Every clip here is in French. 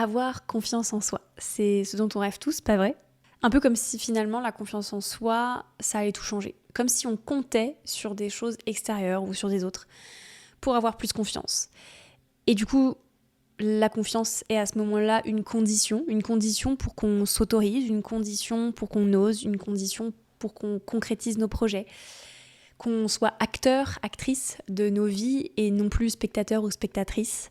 avoir confiance en soi. C'est ce dont on rêve tous, pas vrai ? Un peu comme si finalement la confiance en soi, ça allait tout changer. Comme si on comptait sur des choses extérieures ou sur des autres pour avoir plus confiance. Et du coup, la confiance est à ce moment-là une condition pour qu'on s'autorise, une condition pour qu'on ose, une condition pour qu'on concrétise nos projets, qu'on soit acteur, actrice de nos vies et non plus spectateur ou spectatrice.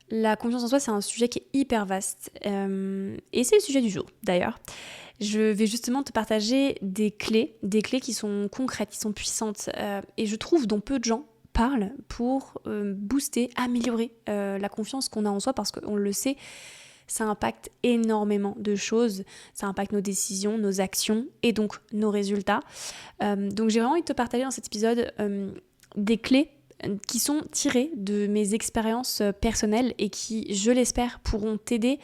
La confiance en soi, c'est un sujet qui est hyper vaste et c'est le sujet du jour d'ailleurs. Je vais justement te partager des clés qui sont concrètes, qui sont puissantes et je trouve dont peu de gens parlent pour booster, améliorer la confiance qu'on a en soi parce qu'on le sait, ça impacte énormément de choses, ça impacte nos décisions, nos actions et donc nos résultats. Donc j'ai vraiment envie de te partager dans cet épisode des clés qui sont tirées de mes expériences personnelles et qui, je l'espère, pourront t'aider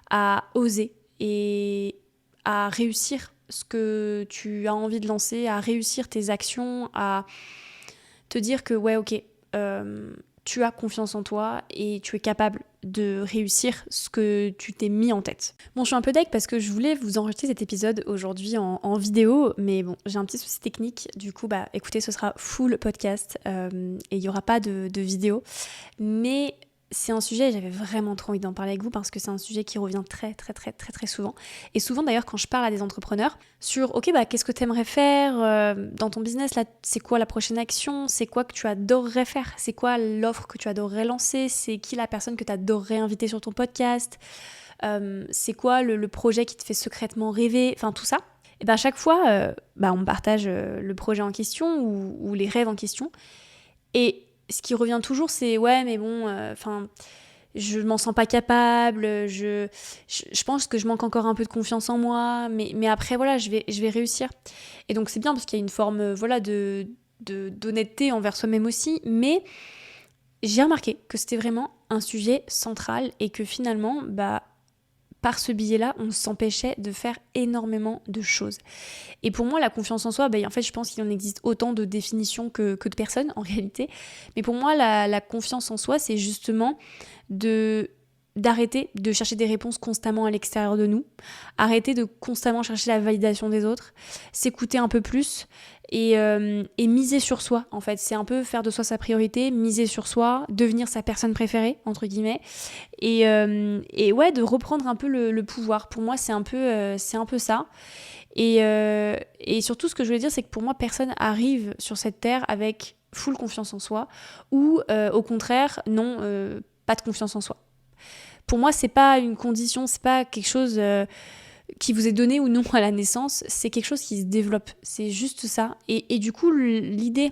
à oser et à réussir ce que tu as envie de lancer, à réussir tes actions, à te dire que ouais, ok, tu as confiance en toi et tu es capable de réussir ce que tu t'es mis en tête. Bon, je suis un peu deg parce que je voulais vous enregistrer cet épisode aujourd'hui en vidéo, mais bon, j'ai un petit souci technique, du coup, écoutez, ce sera full podcast et il n'y aura pas de vidéo, mais c'est un sujet, j'avais vraiment trop envie d'en parler avec vous parce que c'est un sujet qui revient très très très très très souvent. Et souvent d'ailleurs quand je parle à des entrepreneurs sur ok qu'est-ce que tu aimerais faire dans ton business là, c'est quoi la prochaine action, c'est quoi que tu adorerais faire, c'est quoi l'offre que tu adorerais lancer, c'est qui la personne que tu adorerais inviter sur ton podcast, c'est quoi le projet qui te fait secrètement rêver, enfin tout ça. Et à chaque fois on me partage le projet en question ou les rêves en question et ce qui revient toujours, c'est ouais, mais bon, je m'en sens pas capable, je pense que je manque encore un peu de confiance en moi, mais après, voilà, je vais réussir. Et donc, c'est bien parce qu'il y a une forme, d'honnêteté envers soi-même aussi, mais j'ai remarqué que c'était vraiment un sujet central et que finalement, par ce biais-là, on s'empêchait de faire énormément de choses. Et pour moi, la confiance en soi, en fait, je pense qu'il en existe autant de définitions que de personnes, en réalité. Mais pour moi, la confiance en soi, c'est justement d'arrêter de chercher des réponses constamment à l'extérieur de nous, arrêter de constamment chercher la validation des autres, s'écouter un peu plus et miser sur soi, en fait. C'est un peu faire de soi sa priorité, miser sur soi, devenir sa personne préférée, entre guillemets, et ouais, de reprendre un peu le pouvoir. Pour moi, c'est un peu ça. Et surtout, ce que je voulais dire, c'est que pour moi, personne arrive sur cette terre avec full confiance en soi ou au contraire, non, pas de confiance en soi. Pour moi, c'est pas une condition, c'est pas quelque chose qui vous est donné ou non à la naissance, c'est quelque chose qui se développe, c'est juste ça. Et du coup, l'idée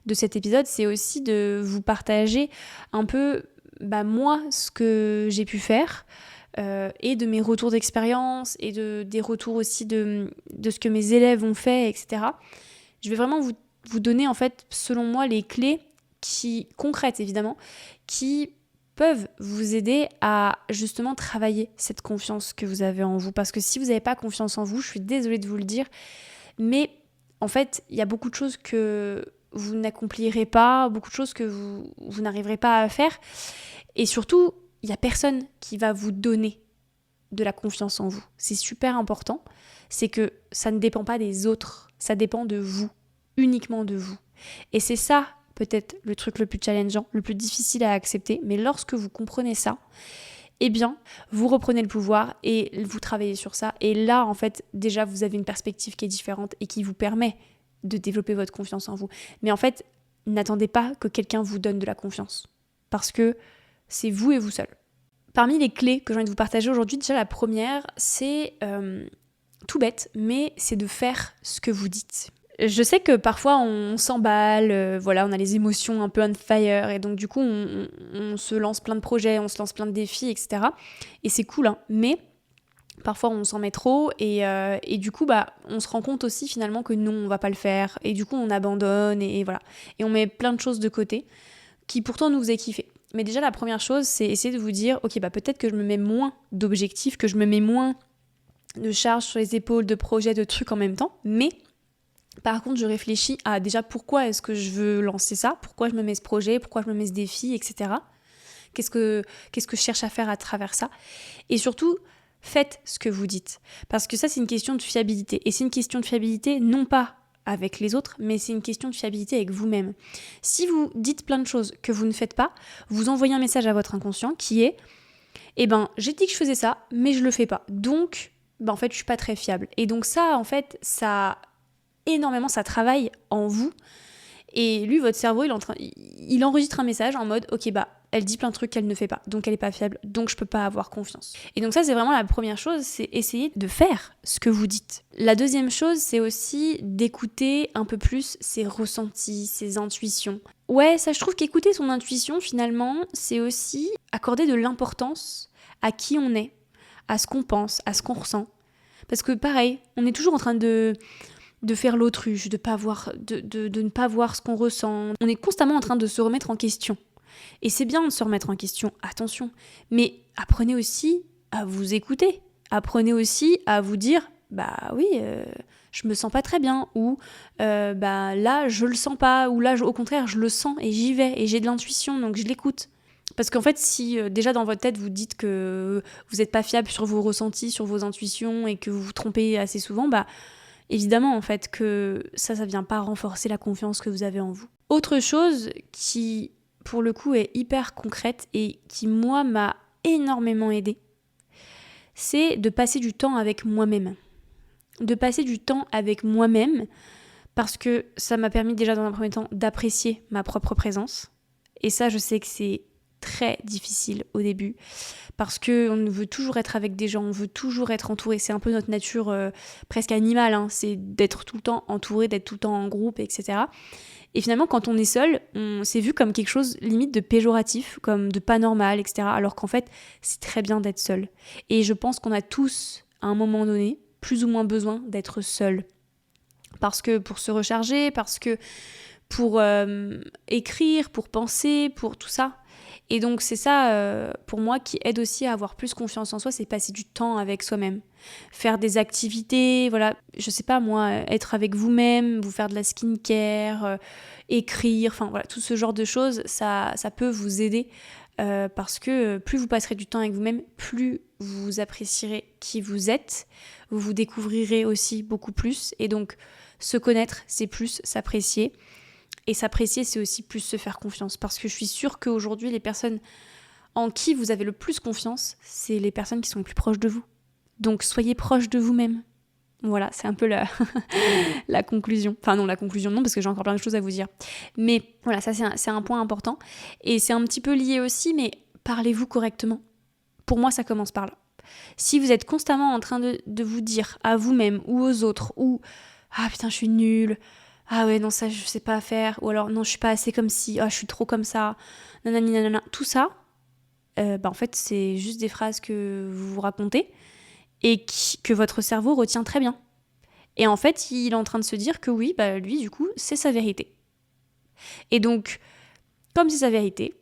de cet épisode, c'est aussi de vous partager un peu, moi, ce que j'ai pu faire, et de mes retours d'expérience et des retours aussi de ce que mes élèves ont fait, etc. Je vais vraiment vous donner en fait, selon moi, les clés concrètes évidemment, qui peuvent vous aider à justement travailler cette confiance que vous avez en vous. Parce que si vous n'avez pas confiance en vous, je suis désolée de vous le dire, mais en fait, il y a beaucoup de choses que vous n'accomplirez pas, beaucoup de choses que vous n'arriverez pas à faire. Et surtout, il n'y a personne qui va vous donner de la confiance en vous. C'est super important. C'est que ça ne dépend pas des autres. Ça dépend de vous. Uniquement de vous. Et c'est ça, peut-être, le truc le plus challengeant, le plus difficile à accepter. Mais lorsque vous comprenez ça, eh bien, vous reprenez le pouvoir et vous travaillez sur ça. Et là, en fait, déjà, vous avez une perspective qui est différente et qui vous permet de développer votre confiance en vous. Mais en fait, n'attendez pas que quelqu'un vous donne de la confiance. Parce que c'est vous et vous seul. Parmi les clés que j'ai envie de vous partager aujourd'hui, déjà la première, c'est tout bête, mais c'est de faire ce que vous dites. Je sais que parfois on s'emballe, on a les émotions un peu on fire, et donc du coup on se lance plein de projets, on se lance plein de défis, etc. Et c'est cool, hein, mais parfois on s'en met trop, et du coup on se rend compte aussi finalement que non, on va pas le faire, et du coup on abandonne, et voilà. Et on met plein de choses de côté qui pourtant nous faisaient kiffer. Mais déjà, la première chose, c'est essayer de vous dire, ok, peut-être que je me mets moins d'objectifs, que je me mets moins de charges sur les épaules, de projets, de trucs en même temps. Mais par contre, je réfléchis à déjà pourquoi est-ce que je veux lancer ça, pourquoi je me mets ce projet, pourquoi je me mets ce défi, etc. Qu'est-ce que je cherche à faire à travers ça? Et surtout, faites ce que vous dites. Parce que ça, c'est une question de fiabilité. Et c'est une question de fiabilité non pas avec les autres, mais c'est une question de fiabilité avec vous-même. Si vous dites plein de choses que vous ne faites pas, vous envoyez un message à votre inconscient qui est « Eh ben, j'ai dit que je faisais ça, mais je le fais pas. Donc, en fait, je suis pas très fiable. » Et donc ça, en fait, ça travaille en vous. Et lui, votre cerveau, il enregistre un message en mode « Ok, elle dit plein de trucs qu'elle ne fait pas, donc elle est pas fiable, donc je peux pas avoir confiance. » Et donc ça, c'est vraiment la première chose, c'est essayer de faire ce que vous dites. La deuxième chose, c'est aussi d'écouter un peu plus ses ressentis, ses intuitions. Ouais, ça, je trouve qu'écouter son intuition, finalement, c'est aussi accorder de l'importance à qui on est, à ce qu'on pense, à ce qu'on ressent. Parce que pareil, on est toujours en train de faire l'autruche, de ne pas voir ce qu'on ressent. On est constamment en train de se remettre en question. Et c'est bien de se remettre en question, attention. Mais apprenez aussi à vous écouter. Apprenez aussi à vous dire, oui, je me sens pas très bien. Ou là, je le sens pas. Ou là, au contraire, je le sens et j'y vais. Et j'ai de l'intuition, donc je l'écoute. Parce qu'en fait, si déjà dans votre tête, vous dites que vous n'êtes pas fiable sur vos ressentis, sur vos intuitions et que vous vous trompez assez souvent, évidemment, en fait, que ça vient pas renforcer la confiance que vous avez en vous. Autre chose qui, pour le coup, est hyper concrète et qui, moi, m'a énormément aidée, c'est de passer du temps avec moi-même. De passer du temps avec moi-même parce que ça m'a permis déjà, dans un premier temps, d'apprécier ma propre présence. Et ça, je sais que c'est très difficile au début parce qu'on veut toujours être avec des gens, on veut toujours être entouré, c'est un peu notre nature presque animale, c'est d'être tout le temps entouré, d'être tout le temps en groupe, etc. Et finalement, quand on est seul, on s'est vu comme quelque chose limite de péjoratif, comme de pas normal, etc. Alors qu'en fait, c'est très bien d'être seul. Et je pense qu'on a tous, à un moment donné, plus ou moins besoin d'être seul. Parce que pour se recharger, parce que pour écrire, pour penser, pour tout ça. Et donc c'est ça, pour moi, qui aide aussi à avoir plus confiance en soi, c'est passer du temps avec soi-même. Faire des activités, voilà, je sais pas moi, être avec vous-même, vous faire de la skincare, écrire, enfin voilà, tout ce genre de choses, ça peut vous aider parce que plus vous passerez du temps avec vous-même, plus vous apprécierez qui vous êtes, vous vous découvrirez aussi beaucoup plus. Et donc se connaître, c'est plus s'apprécier. Et s'apprécier, c'est aussi plus se faire confiance. Parce que je suis sûre qu'aujourd'hui, les personnes en qui vous avez le plus confiance, c'est les personnes qui sont le plus proches de vous. Donc, soyez proche de vous-même. Voilà, c'est un peu la conclusion. Enfin non, la conclusion non, parce que j'ai encore plein de choses à vous dire. Mais voilà, ça c'est un point important. Et c'est un petit peu lié aussi, mais parlez-vous correctement. Pour moi, ça commence par là. Si vous êtes constamment en train de vous dire à vous-même ou aux autres, ou « Ah putain, je suis nulle », ah ouais, non, ça, je sais pas faire. Ou alors, non, je suis pas assez comme si. Ah, je suis trop comme ça. Nanani, nanana. Tout ça, en fait, c'est juste des phrases que vous vous racontez et que votre cerveau retient très bien. Et en fait, il est en train de se dire que oui, lui, du coup, c'est sa vérité. Et donc, comme c'est sa vérité,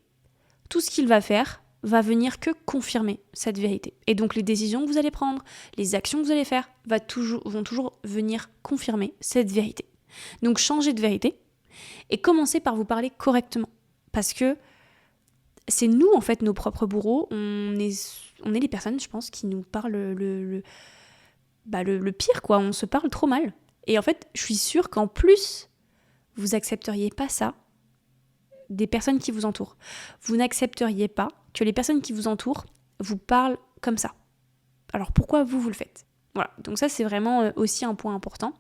tout ce qu'il va faire va venir que confirmer cette vérité. Et donc, les décisions que vous allez prendre, les actions que vous allez faire, vont toujours venir confirmer cette vérité. Donc changez de vérité et commencez par vous parler correctement. Parce que c'est nous, en fait, nos propres bourreaux. On est les personnes, je pense, qui nous parlent le pire, quoi. On se parle trop mal. Et en fait, je suis sûre qu'en plus, vous accepteriez pas ça des personnes qui vous entourent. Vous n'accepteriez pas que les personnes qui vous entourent vous parlent comme ça. Alors pourquoi vous le faites ? Voilà, donc ça, c'est vraiment aussi un point important.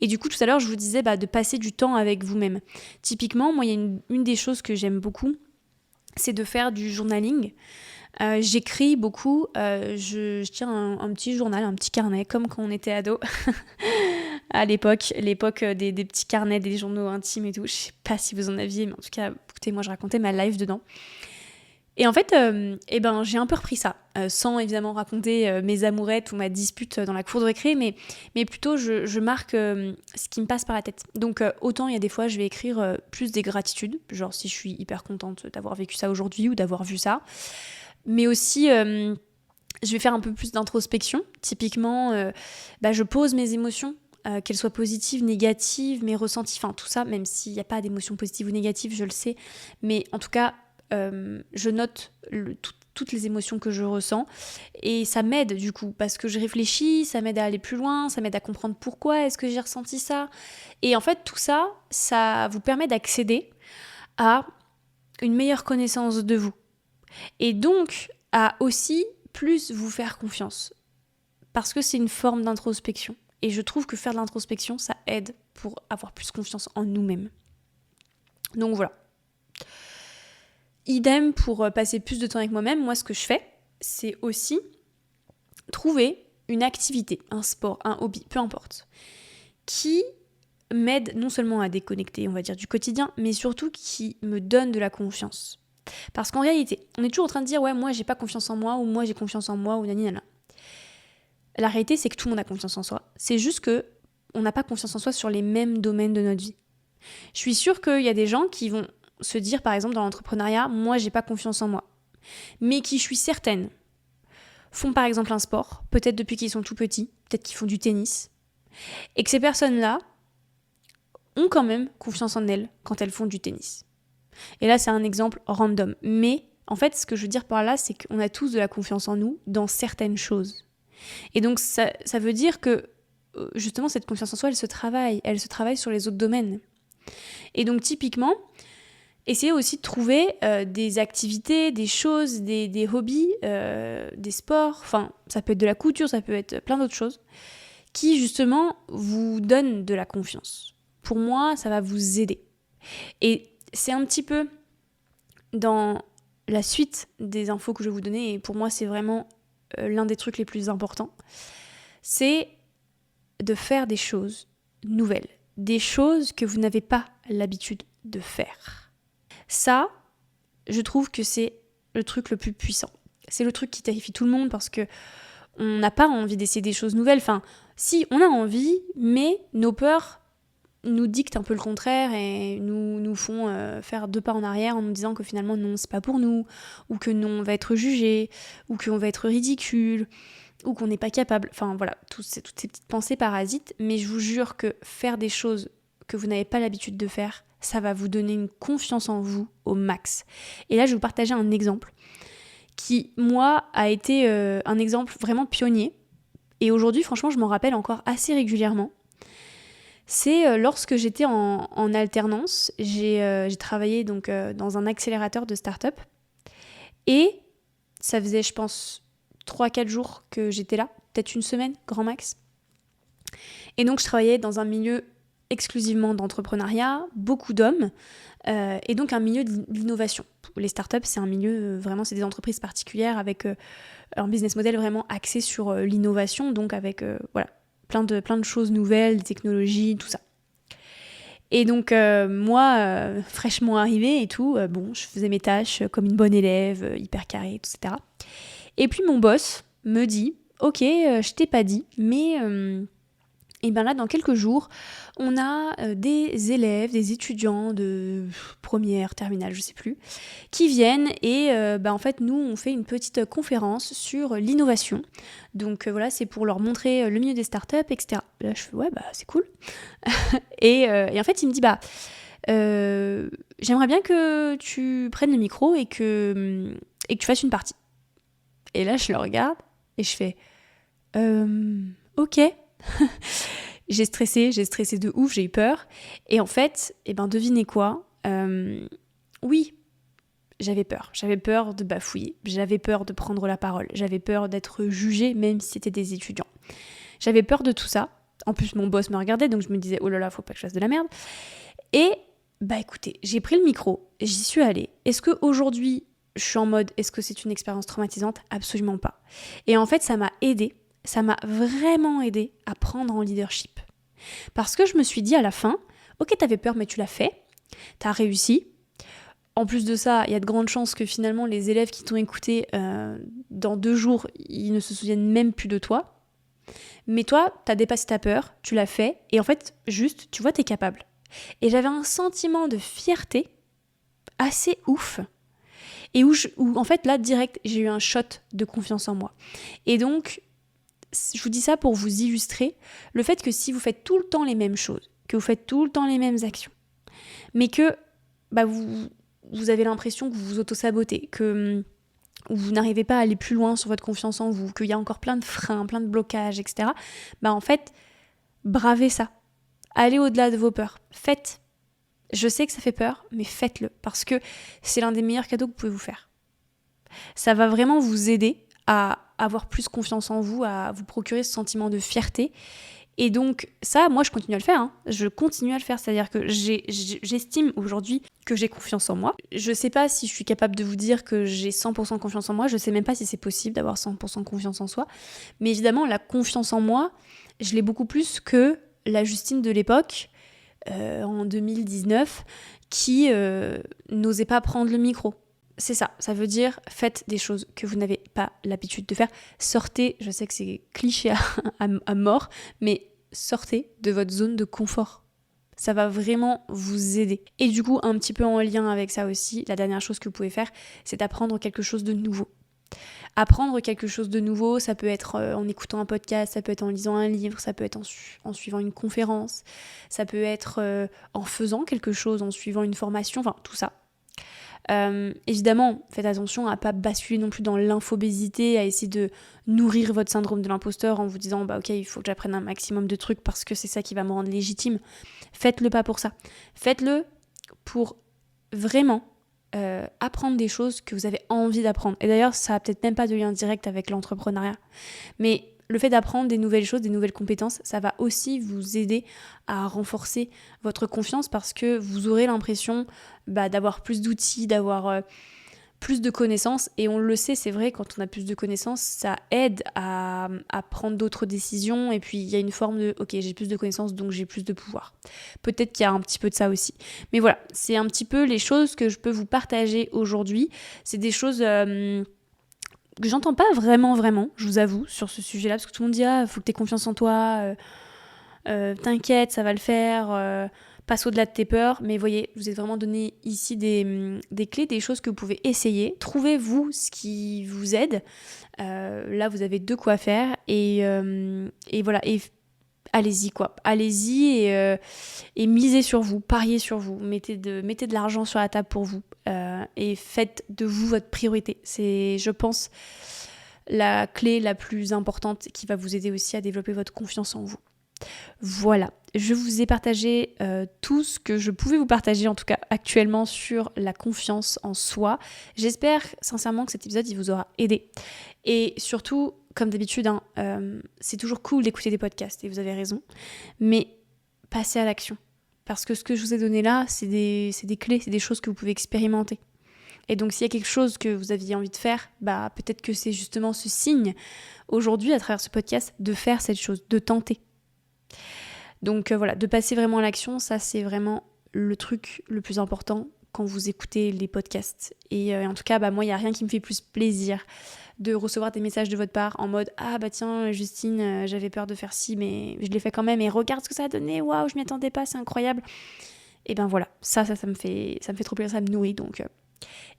Et du coup, tout à l'heure, je vous disais de passer du temps avec vous-même. Typiquement, moi, il y a une des choses que j'aime beaucoup, c'est de faire du journaling. J'écris beaucoup, je tiens un petit journal, un petit carnet, comme quand on était ado, à l'époque des petits carnets, des journaux intimes et tout. Je sais pas si vous en aviez, mais en tout cas, écoutez, moi, je racontais ma life dedans. Et en fait, j'ai un peu repris ça, sans évidemment raconter mes amourettes ou ma dispute dans la cour de récré, mais plutôt je marque ce qui me passe par la tête. Donc autant il y a des fois je vais écrire plus des gratitudes, genre si je suis hyper contente d'avoir vécu ça aujourd'hui ou d'avoir vu ça, mais aussi je vais faire un peu plus d'introspection. Typiquement, je pose mes émotions, qu'elles soient positives, négatives, mes ressentis, enfin tout ça, même s'il n'y a pas d'émotions positives ou négatives, je le sais, mais en tout cas je note toutes les émotions que je ressens et ça m'aide du coup parce que je réfléchis, ça m'aide à aller plus loin, ça m'aide à comprendre pourquoi est-ce que j'ai ressenti ça. Et en fait tout ça, ça vous permet d'accéder à une meilleure connaissance de vous et donc à aussi plus vous faire confiance parce que c'est une forme d'introspection et je trouve que faire de l'introspection ça aide pour avoir plus confiance en nous-mêmes. Donc voilà. Idem pour passer plus de temps avec moi-même, moi ce que je fais, c'est aussi trouver une activité, un sport, un hobby, peu importe, qui m'aide non seulement à déconnecter, on va dire, du quotidien, mais surtout qui me donne de la confiance. Parce qu'en réalité, on est toujours en train de dire « ouais, moi j'ai pas confiance en moi » ou « moi j'ai confiance en moi » ou « nani nana ». La réalité, c'est que tout le monde a confiance en soi. C'est juste que on n'a pas confiance en soi sur les mêmes domaines de notre vie. Je suis sûre qu'il y a des gens qui vont se dire par exemple dans l'entrepreneuriat, moi j'ai pas confiance en moi. Mais qui, je suis certaine, font par exemple un sport, peut-être depuis qu'ils sont tout petits, peut-être qu'ils font du tennis, et que ces personnes-là ont quand même confiance en elles quand elles font du tennis. Et là c'est un exemple random, mais en fait ce que je veux dire par là c'est qu'on a tous de la confiance en nous dans certaines choses. Et donc ça veut dire que justement cette confiance en soi elle se travaille sur les autres domaines. Et donc typiquement, essayez aussi de trouver des activités, des choses, des hobbies, des sports, enfin ça peut être de la couture, ça peut être plein d'autres choses, qui justement vous donnent de la confiance. Pour moi, ça va vous aider. Et c'est un petit peu dans la suite des infos que je vais vous donner, et pour moi c'est vraiment l'un des trucs les plus importants, c'est de faire des choses nouvelles, des choses que vous n'avez pas l'habitude de faire. Ça, je trouve que c'est le truc le plus puissant. C'est le truc qui terrifie tout le monde parce que on n'a pas envie d'essayer des choses nouvelles. Enfin, si, on a envie, mais nos peurs nous dictent un peu le contraire et nous font faire 2 pas en arrière en nous disant que finalement non, c'est pas pour nous, ou que non, on va être jugé, ou qu'on va être ridicule, ou qu'on n'est pas capable. Enfin voilà, toutes ces petites pensées parasites. Mais je vous jure que faire des choses que vous n'avez pas l'habitude de faire, ça va vous donner une confiance en vous au max. Et là, je vais vous partager un exemple qui, moi, a été un exemple vraiment pionnier. Et aujourd'hui, franchement, je m'en rappelle encore assez régulièrement. C'est lorsque j'étais en alternance, j'ai travaillé donc, dans un accélérateur de start-up. Et ça faisait, je pense, 3-4 jours que j'étais là, peut-être une semaine, grand max. Et donc, je travaillais dans un milieu exclusivement d'entrepreneuriat, beaucoup d'hommes, et donc un milieu de l'innovation. Les startups, c'est un milieu, vraiment, c'est des entreprises particulières avec un business model vraiment axé sur l'innovation, donc avec voilà, plein de choses nouvelles, des technologies, tout ça. Et donc, moi, fraîchement arrivée et tout, bon, je faisais mes tâches comme une bonne élève, hyper carrée, etc. Et puis mon boss me dit, ok, je t'ai pas dit, mais... Et bien là, dans quelques jours, on a des élèves, des étudiants de première, terminale, je sais plus, qui viennent et en fait, nous, on fait une petite conférence sur l'innovation. Donc voilà, c'est pour leur montrer le milieu des startups, etc. Là, je fais, ouais, c'est cool. et en fait, il me dit, j'aimerais bien que tu prennes le micro et que tu fasses une partie. Et là, je le regarde et je fais, ok. J'ai stressé de ouf, j'ai eu peur. Et en fait, devinez quoi, oui, j'avais peur de bafouiller, j'avais peur de prendre la parole, j'avais peur d'être jugée même si c'était des étudiants. J'avais peur de tout ça. En plus, mon boss me regardait, donc je me disais, oh là là, faut pas que je fasse de la merde. Et écoutez, j'ai pris le micro, j'y suis allée. Est-ce qu'aujourd'hui, je suis en mode, est-ce que c'est une expérience traumatisante ? Absolument pas. Et en fait, ça m'a aidée. Ça m'a vraiment aidé à prendre en leadership. Parce que je me suis dit à la fin, ok, t'avais peur, mais tu l'as fait, t'as réussi. En plus de ça, il y a de grandes chances que finalement les élèves qui t'ont écouté, dans 2 jours, ils ne se souviennent même plus de toi. Mais toi, t'as dépassé ta peur, tu l'as fait, et en fait, juste, tu vois, t'es capable. Et j'avais un sentiment de fierté assez ouf, et où en fait, là, direct, j'ai eu un shot de confiance en moi. Et donc, je vous dis ça pour vous illustrer le fait que si vous faites tout le temps les mêmes choses, que vous faites tout le temps les mêmes actions, mais que vous vous avez l'impression que vous vous auto-sabotez, que vous n'arrivez pas à aller plus loin sur votre confiance en vous, qu'il y a encore plein de freins, plein de blocages, etc. En fait, bravez ça. Allez au-delà de vos peurs. Faites. Je sais que ça fait peur, mais faites-le, parce que c'est l'un des meilleurs cadeaux que vous pouvez vous faire. Ça va vraiment vous aider à avoir plus confiance en vous, à vous procurer ce sentiment de fierté. Et donc ça, moi je continue à le faire, hein. Je continue à le faire, c'est-à-dire que j'estime aujourd'hui que j'ai confiance en moi. Je sais pas si je suis capable de vous dire que j'ai 100% confiance en moi, je sais même pas si c'est possible d'avoir 100% confiance en soi, mais évidemment la confiance en moi, je l'ai beaucoup plus que la Justine de l'époque, en 2019, qui n'osait pas prendre le micro. C'est ça, ça veut dire faites des choses que vous n'avez pas l'habitude de faire. Sortez, je sais que c'est cliché à mort, mais sortez de votre zone de confort. Ça va vraiment vous aider. Et du coup, un petit peu en lien avec ça aussi, la dernière chose que vous pouvez faire, c'est d'apprendre quelque chose de nouveau. Apprendre quelque chose de nouveau, ça peut être en écoutant un podcast, ça peut être en lisant un livre, ça peut être en suivant une conférence, ça peut être en faisant quelque chose, en suivant une formation, enfin tout ça. Évidemment, faites attention à ne pas basculer non plus dans l'infobésité, à essayer de nourrir votre syndrome de l'imposteur en vous disant ok, il faut que j'apprenne un maximum de trucs parce que c'est ça qui va me rendre légitime. Faites-le pas pour ça. Faites-le pour vraiment apprendre des choses que vous avez envie d'apprendre. Et d'ailleurs, ça n'a peut-être même pas de lien direct avec l'entrepreneuriat. Mais le fait d'apprendre des nouvelles choses, des nouvelles compétences, ça va aussi vous aider à renforcer votre confiance parce que vous aurez l'impression d'avoir plus d'outils, d'avoir plus de connaissances. Et on le sait, c'est vrai, quand on a plus de connaissances, ça aide à prendre d'autres décisions. Et puis, il y a une forme de « ok, j'ai plus de connaissances, donc j'ai plus de pouvoir ». Peut-être qu'il y a un petit peu de ça aussi. Mais voilà, c'est un petit peu les choses que je peux vous partager aujourd'hui. C'est des choses que j'entends pas vraiment, je vous avoue, sur ce sujet-là, parce que tout le monde dit « ah, faut que t'aies confiance en toi, t'inquiète, ça va le faire, passe au-delà de tes peurs ». Mais voyez, je vous ai vraiment donné ici des clés, des choses que vous pouvez essayer. Trouvez-vous ce qui vous aide. Là, vous avez de quoi faire. Et voilà, et allez-y quoi. Allez-y et misez sur vous, pariez sur vous. Mettez de l'argent sur la table pour vous. Et faites de vous votre priorité. C'est, je pense, la clé la plus importante qui va vous aider aussi à développer votre confiance en vous. Voilà, je vous ai partagé tout ce que je pouvais vous partager, en tout cas actuellement, sur la confiance en soi. J'espère sincèrement que cet épisode il vous aura aidé. Et surtout, comme d'habitude, c'est toujours cool d'écouter des podcasts, et vous avez raison, mais passez à l'action. Parce que ce que je vous ai donné là, c'est des clés, c'est des choses que vous pouvez expérimenter. Et donc s'il y a quelque chose que vous aviez envie de faire, peut-être que c'est justement ce signe, aujourd'hui, à travers ce podcast, de faire cette chose, de tenter. Donc voilà, de passer vraiment à l'action, ça c'est vraiment le truc le plus important quand vous écoutez les podcasts. Et en tout cas, moi, il n'y a rien qui me fait plus plaisir de recevoir des messages de votre part en mode « ah tiens Justine, j'avais peur de faire ci, mais je l'ai fait quand même et regarde ce que ça a donné, waouh, je m'y attendais pas, c'est incroyable ». Et voilà, ça me fait trop plaisir, ça me nourrit, donc...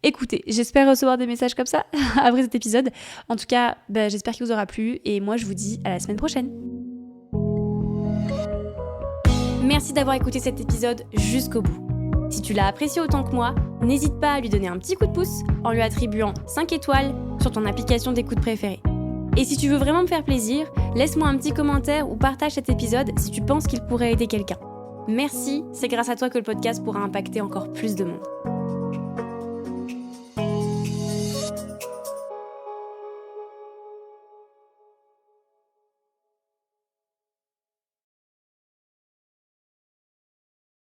Écoutez, j'espère recevoir des messages comme ça après cet épisode. En tout cas, j'espère qu'il vous aura plu et moi je vous dis à la semaine prochaine. Merci d'avoir écouté cet épisode jusqu'au bout. Si tu l'as apprécié autant que moi, n'hésite pas à lui donner un petit coup de pouce en lui attribuant 5 étoiles sur ton application d'écoute préférée. Et si tu veux vraiment me faire plaisir, laisse-moi un petit commentaire ou partage cet épisode si tu penses qu'il pourrait aider quelqu'un. Merci, c'est grâce à toi que le podcast pourra impacter encore plus de monde.